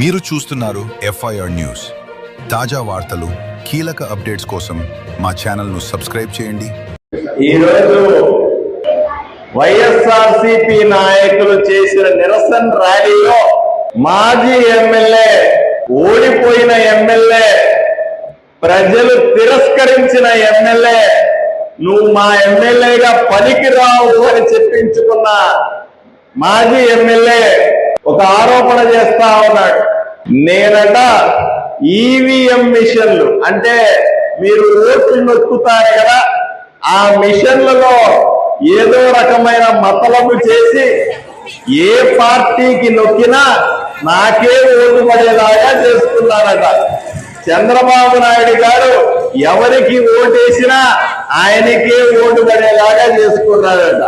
మీరు చూస్తున్నారు FIR news. తాజా వార్తలు, కీలక అప్డేట్స్ కోసం మా ఛానల్ను సబ్స్క్రైబ్ చేయండి. ఈరోజు వైఎస్ఆర్సీపీ నాయకులు చేసిన నిరసన ర్యాలీలో మాజీ ఎమ్మెల్యే, ఓడిపోయిన ఎమ్మెల్యే, ప్రజలు తిరస్కరించిన ఎమ్మెల్యే, నువ్వు మా ఎమ్మెల్యేగా పనికిరావు అని చెప్పించుకున్న మాజీ ఎమ్మెల్యే ఒక ఆరోపణ చేస్తా ఉన్నాడు. నేనట ఈవీఎం మిషన్లు అంటే మీరు ఓట్లు నొక్కుతారు కదా, ఆ మిషన్లలో ఏదో రకమైన మతలబు చేసి ఏ పార్టీకి నొక్కినా నాకే ఓటు పడేలాగా చేసుకున్నారట. చంద్రబాబు నాయుడు గారు ఎవరికి ఓటేసినా ఆయనకే ఓటు పడేలాగా చేసుకున్నారట.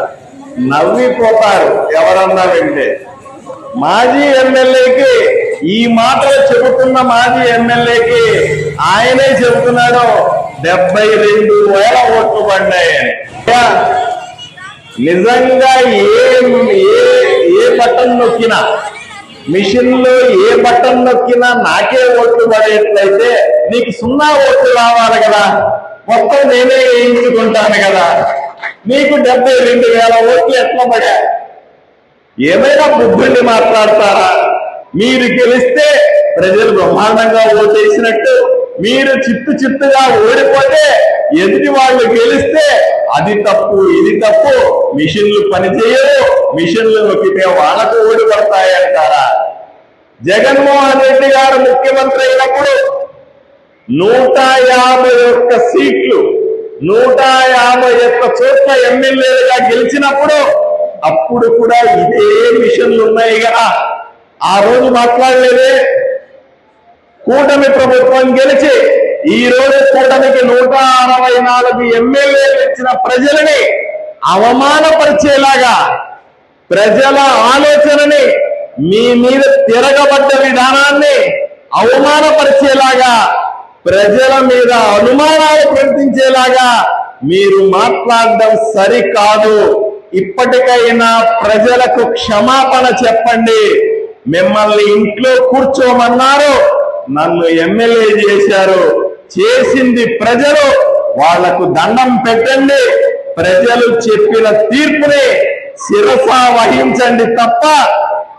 నవ్విపోతారు ఎవరన్నా వింటే. మాజీ ఎమ్మెల్యేకి ఈ మాటలు చెబుతున్న మాజీ ఎమ్మెల్యేకి ఆయనే చెబుతున్నాడు 72,000 ఓట్లు పడ్డాయని. నిజంగా ఏ బటన్ నొక్కినా, మిషన్ లో ఏ బటన్ నొక్కినా నాకే ఓట్లు పడేట్లయితే నీకు 0 ఓట్లు రావాలి కదా, మొత్తం నేనే వేయించుకుంటాను కదా, నీకు 72,000 ఓట్లు ఎట్లా పడా? ఏమైనా బుద్ధుల్ని మాట్లాడతారా? మీరు గెలిస్తే ప్రజలు బ్రహ్మాండంగా ఓటేసినట్టు, మీరు చిత్తుగా ఓడిపోతే ఎదుటి వాళ్ళు గెలిస్తే అది తప్పు ఇది తప్పు, మిషన్లు పనిచేయరు, మిషన్లు నొక్కితే వాళ్ళకు ఓడిపడతాయంటారా? జగన్మోహన్ రెడ్డి గారు ముఖ్యమంత్రి అయినప్పుడు 151 సీట్లు, 151 చోట్ల ఎమ్మెల్యేలుగా గెలిచినప్పుడు అప్పుడు కూడా ఇదే మిషన్లు ఉన్నాయి కదా. ఆ రోజు మాట్లాడలేదే. కూటమి ప్రభుత్వం గెలిచి ఈ రోజు కూటమికి 164 ఎమ్మెల్యేలు ఇచ్చిన ప్రజలని అవమానపరిచేలాగా, ప్రజల ఆలోచనని మీ మీద తిరగబడ్డ విధానాన్ని అవమానపరిచేలాగా, ప్రజల మీద అనుమానాలు ప్రకటించేలాగా మీరు మాట్లాడడం సరికాదు. ఇప్పటికైనా ప్రజలకు క్షమాపణ చెప్పండి. మిమ్మల్ని ఇంట్లో కూర్చోమన్నారు, నన్ను ఎమ్మెల్యే చేశారు, చేసింది ప్రజలు, వాళ్లకు దండం పెట్టండి. ప్రజలు చెప్పిన తీర్పుని శిరస వహించండి తప్ప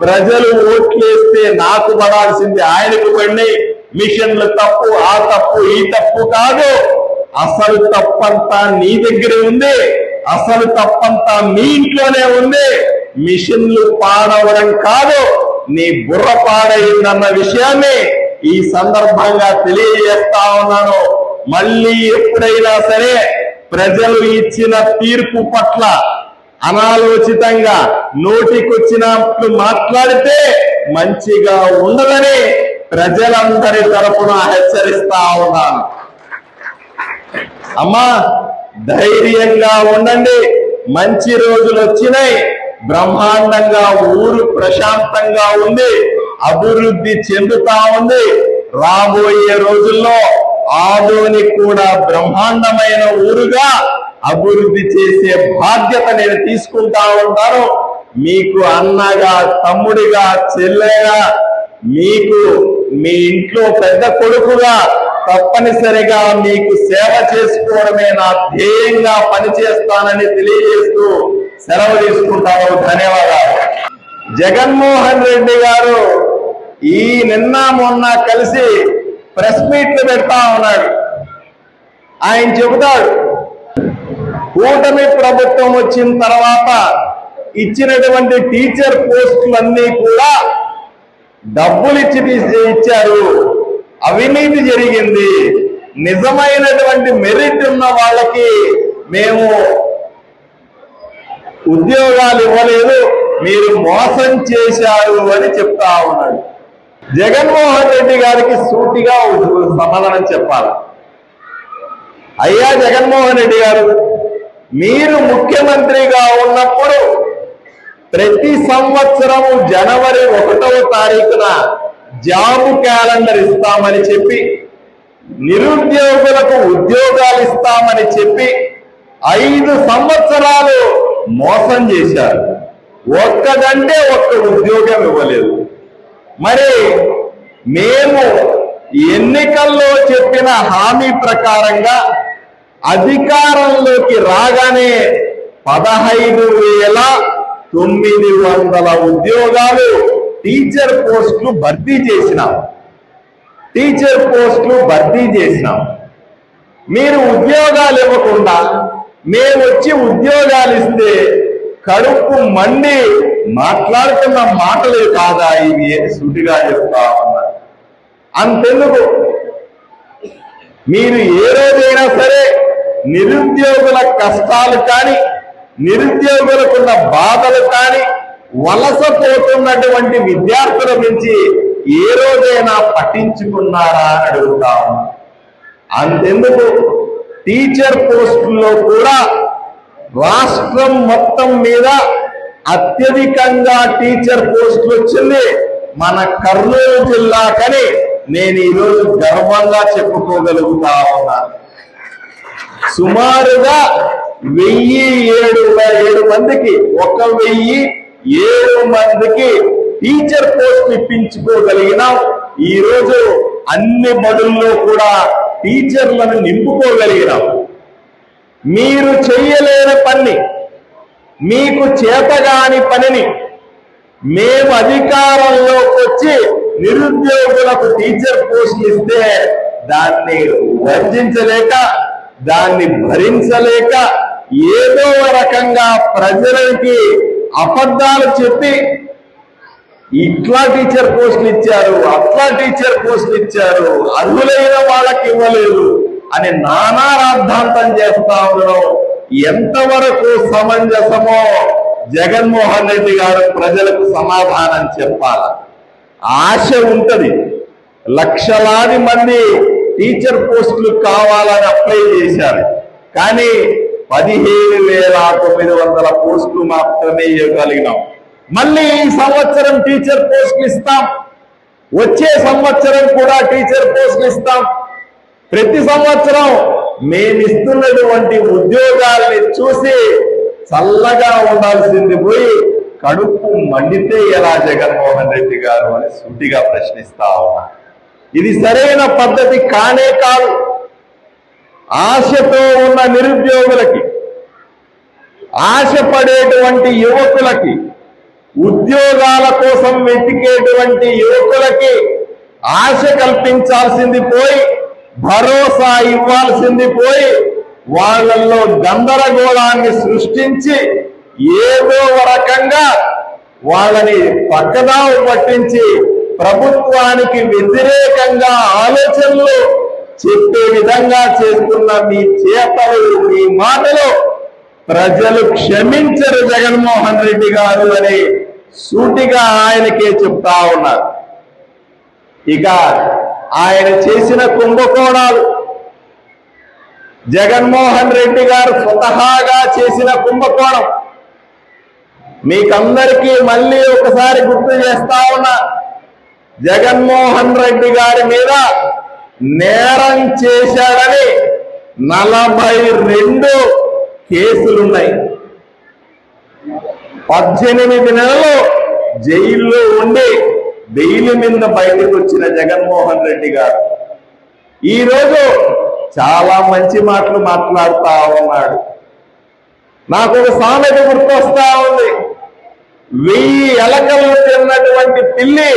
ప్రజలు ఓట్లేస్తే నాకు పడాల్సింది ఆయనకు పడి, మిషన్లు తప్పు, ఆ తప్పు ఈ తప్పు కాదు. అసలు తప్పంతా నీ దగ్గరే ఉంది, అసలు తప్పంతా మీ ఇంట్లోనే ఉంది. మిషన్లు పాడవడం కాదు, నీ బుర్ర పాడైందన్న విషయాన్ని ఈ సందర్భంగా తెలియజేస్తా ఉన్నాను. మళ్ళీ ఎప్పుడైనా సరే ప్రజలు ఇచ్చిన తీర్పు పట్ల అనాలోచితంగా నోటికొచ్చినట్లు మాట్లాడితే మంచిగా ఉండదని ప్రజలందరి తరపున హెచ్చరిస్తా ఉన్నాను. అమ్మా, ధైర్యంగా ఉండండి. మంచి రోజులు వచ్చినాయి, బ్రహ్మాండంగా ఊరు ప్రశాంతంగా ఉంది, అభివృద్ధి చెందుతా ఉంది. రాబోయే రోజుల్లో ఆదోని కూడా బ్రహ్మాండమైన ఊరుగా అభివృద్ధి చేసే బాధ్యత నేను తీసుకుంటా ఉంటాను. మీకు అన్నగా, తమ్ముడిగా, చెల్లెగా, మీకు మీ ఇంట్లో పెద్ద కొడుకుగా తప్పనిసరిగా మీకు సేవ చేసుకోవడమే నా ధ్యేయంగా పనిచేస్తానని తెలియజేస్తూ సెలవు తీసుకుంటాను. ధన్యవాదాలు. జగన్మోహన్ రెడ్డి గారు ఈ నిన్న మొన్న కలిసి ప్రెస్ మీట్లు పెడతా ఉన్నాడు. ఆయన చెబుతాడు, కూటమి ప్రభుత్వం వచ్చిన తర్వాత ఇచ్చినటువంటి టీచర్ పోస్టులన్నీ కూడా డబ్బులు ఇచ్చారు, అవినీతి జరిగింది, నిజమైనటువంటి మెరిట్ ఉన్న వాళ్ళకి మేము ఉద్యోగాలు ఇవ్వలేదు, మీరు మోసం చేశారు అని చెప్తా ఉన్నాడు. జగన్మోహన్ రెడ్డి గారికి సూటిగా సమాధానం చెప్పాలి. అయ్యా జగన్మోహన్ రెడ్డి గారు, మీరు ముఖ్యమంత్రిగా ఉన్నప్పుడు ప్రతి సంవత్సరము జనవరి 1వ తారీఖున జాబ్ క్యాలెండర్ ఇస్తామని చెప్పి, నిరుద్యోగులకు ఉద్యోగాలు ఇస్తామని చెప్పి 5 సంవత్సరాలు మోసం చేశారు. ఒక్క ఉద్యోగం ఇవ్వలేదు. మరి మేము ఎన్నికల్లో చెప్పిన హామీ ప్రకారంగా అధికారంలోకి రాగానే 15,900 ఉద్యోగాలు టీచర్ పోస్టులు భర్తీ చేసినాం. మీరు ఉద్యోగాలు ఇవ్వకుండా మేము వచ్చి ఉద్యోగాలు ఇస్తే కడుపు మండి మాట్లాడుతున్న మాటలే కాదా ఇవి అని సూటిగా చెప్తా ఉన్నారు. అంతెందుకు, మీరు ఏ రోజైనా సరే నిరుద్యోగుల కష్టాలు కానీ నిరుద్యోగులకున్న బాధలు కానీ వలసపోతున్నటువంటి విద్యార్థుల నుంచి ఏ రోజైనా పట్టించుకున్నారా అని అడుగుతాము. అంతెందుకు, టీచర్ పోస్టుల్లో కూడా రాష్ట్రం మొత్తం మీద అత్యధికంగా టీచర్ పోస్టులు వచ్చింది మన కర్నూలు జిల్లాకని నేను ఈరోజు గర్వంగా చెప్పుకోగలుగుతా ఉన్నాను. సుమారుగా 1007 మందికి 1007 మందికి టీచర్ పోస్ట్ ఇప్పించుకోగలిగినాం. ఈరోజు అన్ని బడుల్లో కూడా టీచర్లను నింపుకోగలిగినాం. మీరు చెయ్యలేని పని, మీకు చేతగాని పనిని మేము అధికారంలోకి వచ్చి నిరుద్యోగులకు టీచర్ పోస్టులు ఇస్తే దాన్ని వర్జించలేక, దాన్ని భరించలేక ఏదో రకంగా ప్రజలకి అబద్ధాలు చెప్పి ఇట్లా టీచర్ పోస్టులు ఇచ్చారు, అట్లా టీచర్ పోస్టులు ఇచ్చారు, అర్హులైన వాళ్ళకి ఇవ్వలేదు అని నానా రాద్ధాంతం చేస్తా ఉండడం ఎంతవరకు సమంజసమో జగన్మోహన్ రెడ్డి గారు ప్రజలకు సమాధానం చెప్పాల. ఆశ ఉంటది, లక్షలాది మంది టీచర్ పోస్టులు కావాలని అప్లై చేశారు, కానీ 15,900 పోస్టులు మాత్రమే ఇవ్వగలిగినాం. మళ్ళీ ఈ సంవత్సరం టీచర్ పోస్టులు ఇస్తాం, వచ్చే సంవత్సరం కూడా టీచర్ పోస్టులు ఇస్తాం. ప్రతి సంవత్సరం మేమిస్తున్నటువంటి ఉద్యోగాల్ని చూసి చల్లగా ఉండాల్సింది పోయి కడుపు మండితే ఎలా జగన్మోహన్ రెడ్డి గారు అని సూటిగా ప్రశ్నిస్తా ఉన్నా. ఇది సరైన పద్ధతి కానే కాదు. ఆశతో ఉన్న నిరుద్యోగులకి, ఆశపడేటువంటి యువకులకి, ఉద్యోగాల కోసం వెతికేటువంటి యువకులకి ఆశ కల్పించాల్సింది పోయి, భరోసా ఇవ్వాల్సింది పోయి, వాళ్ళల్లో గందరగోళాన్ని సృష్టించి ఏదో రకంగా వాళ్ళని పక్కదావ పట్టించి ప్రభుత్వానికి వ్యతిరేకంగా ఆలోచనలు చెప్పే విధంగా చేస్తున్న మీ చేతలు, మీ మాటలు ప్రజలు క్షమించరు జగన్మోహన్ రెడ్డి గారు అని సూటిగా ఆయనకే చెప్తా ఉన్నారు. ఇక ఆయన చేసిన కుంభకోణాలు, జగన్మోహన్ రెడ్డి గారు స్వతహాగా చేసిన కుంభకోణం మీకందరికీ మళ్ళీ ఒకసారి గుర్తు చేస్తా ఉన్నా. జగన్మోహన్ రెడ్డి గారి మీద నేరం చేశాడని 42 కేసులున్నాయి. 18 నెలలు జైల్లో ఉండి బెయిల్ మీద బయటకు వచ్చిన జగన్మోహన్ రెడ్డి గారు ఈరోజు చాలా మంచి మాటలు మాట్లాడుతా ఉన్నాడు. నాకు ఒక సామెత గుర్తొస్తా ఉంది. 1000 ఎలకలు తిన్నటువంటి పిల్లి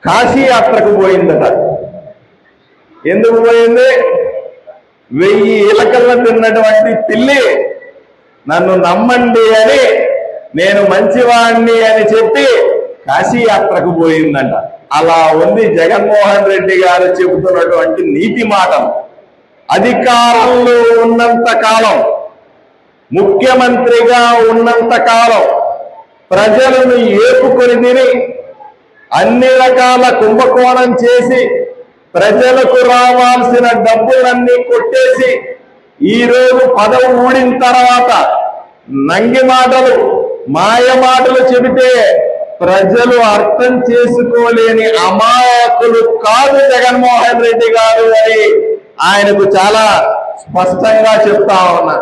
కాశీ యాత్రకు పోయిందట. ఎందుకు పోయింది? 1000 ఎలకలను తిన్నటువంటి పిల్లి నన్ను నమ్మండి అని, నేను మంచివాణ్ణి అని చెప్పి కాశీ యాత్రకు పోయిందంట. అలా ఉంది జగన్మోహన్ రెడ్డి గారు చెబుతున్నటువంటి నీతి మాటలు. అధికారంలో ఉన్నంత కాలం, ముఖ్యమంత్రిగా ఉన్నంత కాలం ప్రజలను ఏపుకొని తిని అన్ని రకాల కుంభకోణం చేసి ప్రజలకు రావాల్సిన డబ్బులన్నీ కొట్టేసి ఈరోజు పదవి ఊడిన తర్వాత నంగి మాటలు, మాయ మాటలు చెబితే ప్రజలు అర్థం చేసుకోలేని అమాయకులు కాదు జగన్మోహన్ రెడ్డి గారు అని ఆయనకు చాలా స్పష్టంగా చెప్తా ఉన్నా.